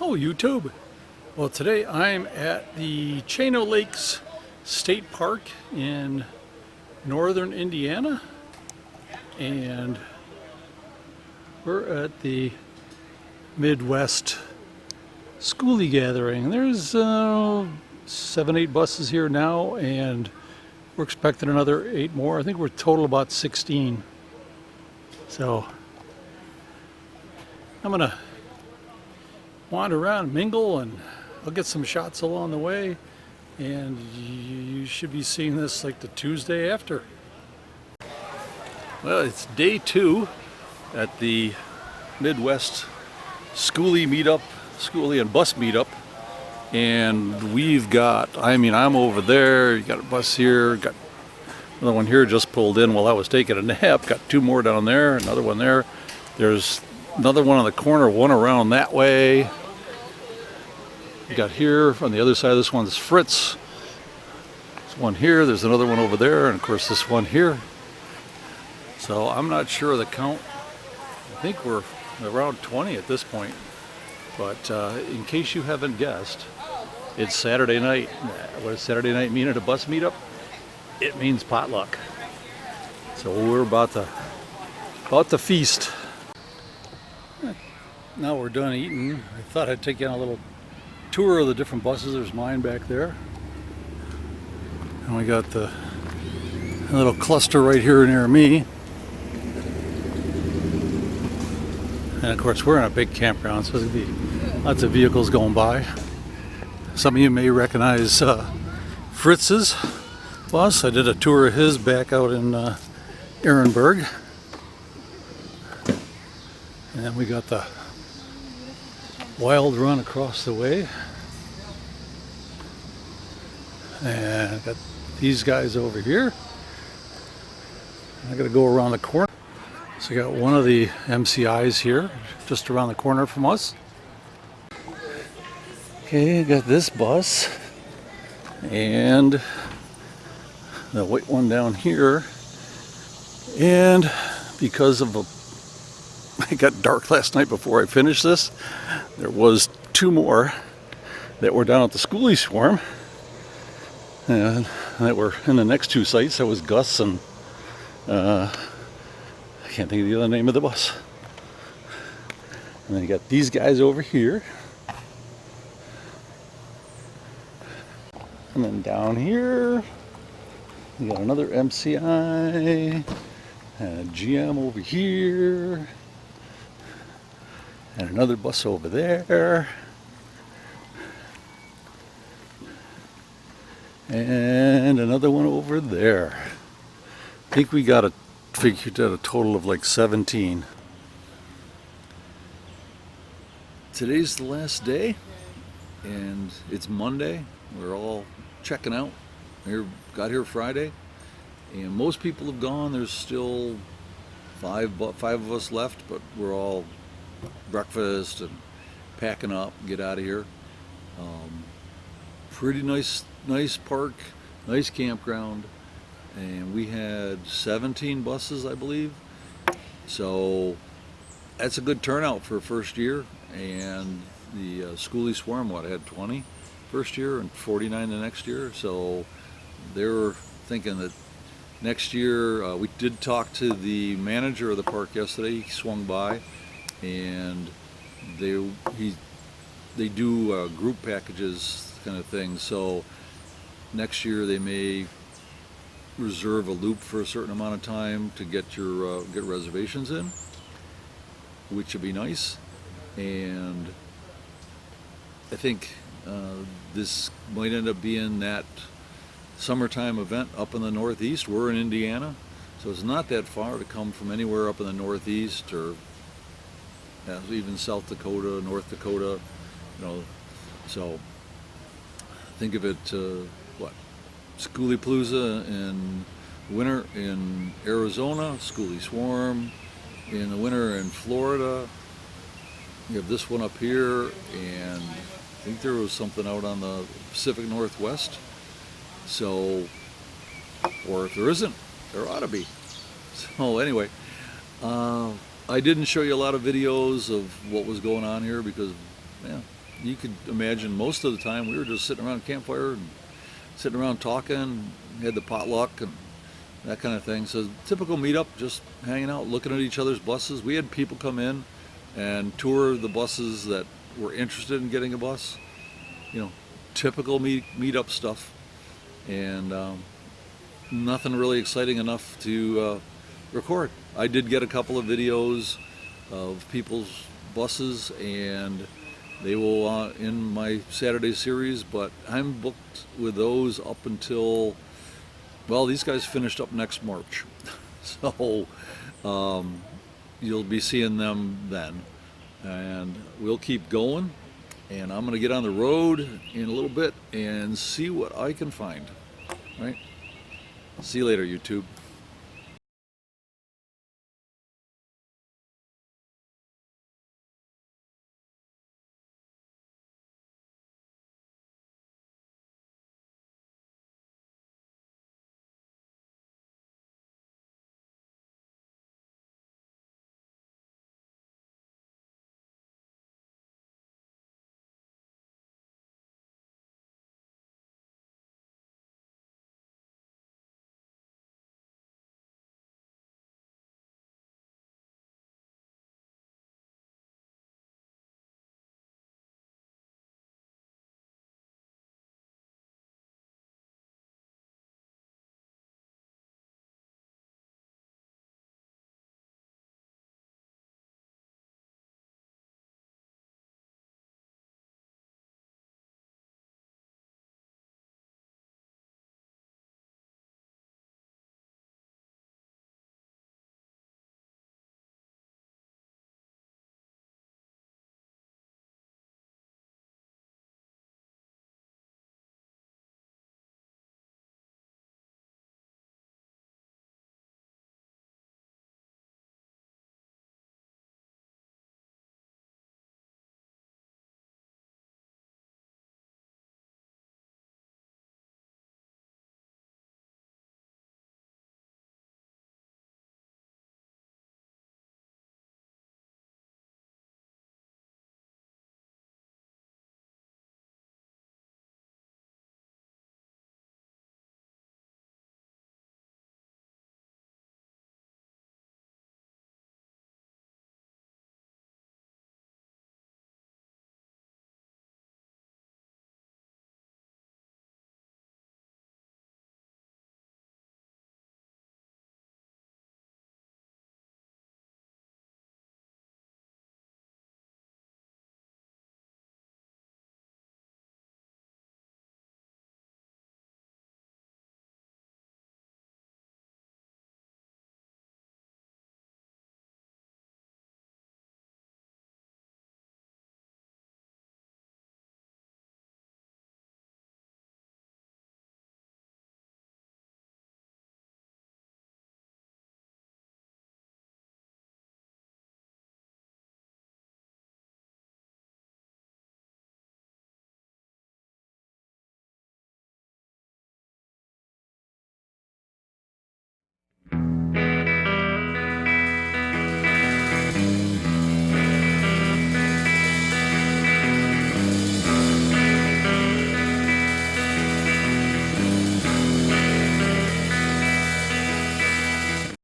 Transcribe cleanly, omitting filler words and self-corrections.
Hello YouTube. Well, today I'm at the Chino Lakes State Park in northern Indiana, and we're at the Midwest Skoolie gathering. There's 7-8 buses here now, and we're expecting another 8 more. I think we're total about 16. So I'm gonna wander around, mingle, and I'll get some shots along the way, and you should be seeing this like the Tuesday after. Well, it's day 2 at the Midwest Skoolie meetup, Skoolie and bus meetup, and we've got, I'm over there, you got a bus here, got another one here just pulled in while I was taking a nap, got 2 more down there, another one there, there's another one on the corner, one around that way. You got here on the other side of this one's Fritz. There's one here, there's another one over there, and of course this one here. So I'm not sure of the count. I think we're around 20 at this point. But in case you haven't guessed, it's Saturday night. What does Saturday night mean at a bus meetup? It means potluck. So we're about to feast. Now we're done eating. I thought I'd take you on a little tour of the different buses. There's mine back there. And we got a little cluster right here near me. And of course we're in a big campground, so there's going to be lots of vehicles going by. Some of you may recognize Fritz's bus. I did a tour of his back out in Ehrenberg. And then we got the Wild Run across the way, and got these guys over here. I gotta go around the corner. So I got one of the MCIs here just around the corner from us. Okay, got this bus and the white one down here, and because of it got dark last night before I finished this, there was 2 more that were down at the Skoolie Swarm, and that were in the next 2 sites. That was Gus and I can't think of the other name of the bus. And then you got these guys over here, and then down here you got another MCI and a GM over here, and another bus over there, and another one over there. I think we got figured out a total of like 17. Today's the last day, and it's Monday. We're all checking out. Got here Friday, and most people have gone. There's still five of us left, but we're all breakfast and packing up, get out of here. Pretty nice park, nice campground, and we had 17 buses, I believe. So that's a good turnout for first year. And the Skoolie Swarm, I had 20 first year and 49 the next year. So they were thinking that next year, we did talk to the manager of the park yesterday. He swung by, and they do group packages kind of thing. So next year they may reserve a loop for a certain amount of time to get your get reservations in, which would be nice. And I think this might end up being that summertime event up in the Northeast. We're in Indiana, so it's not that far to come from anywhere up in the Northeast, or even South Dakota, North Dakota, so think of it, Skoolie Palooza in winter in Arizona, Skoolie Swarm in the winter in Florida. You have this one up here, and I think there was something out on the Pacific Northwest. So, or if there isn't, there ought to be. So anyway, I didn't show you a lot of videos of what was going on here because, yeah, you could imagine most of the time we were just sitting around a campfire and sitting around talking, had the potluck and that kind of thing. So typical meetup, just hanging out, looking at each other's buses. We had people come in and tour the buses that were interested in getting a bus. You know, typical meetup stuff, and nothing really exciting enough to record. I did get a couple of videos of people's buses, and they will in my Saturday series, but I'm booked with those up until, well, these guys finished up next March. So you'll be seeing them then. And we'll keep going. And I'm going to get on the road in a little bit and see what I can find. All right? See you later, YouTube.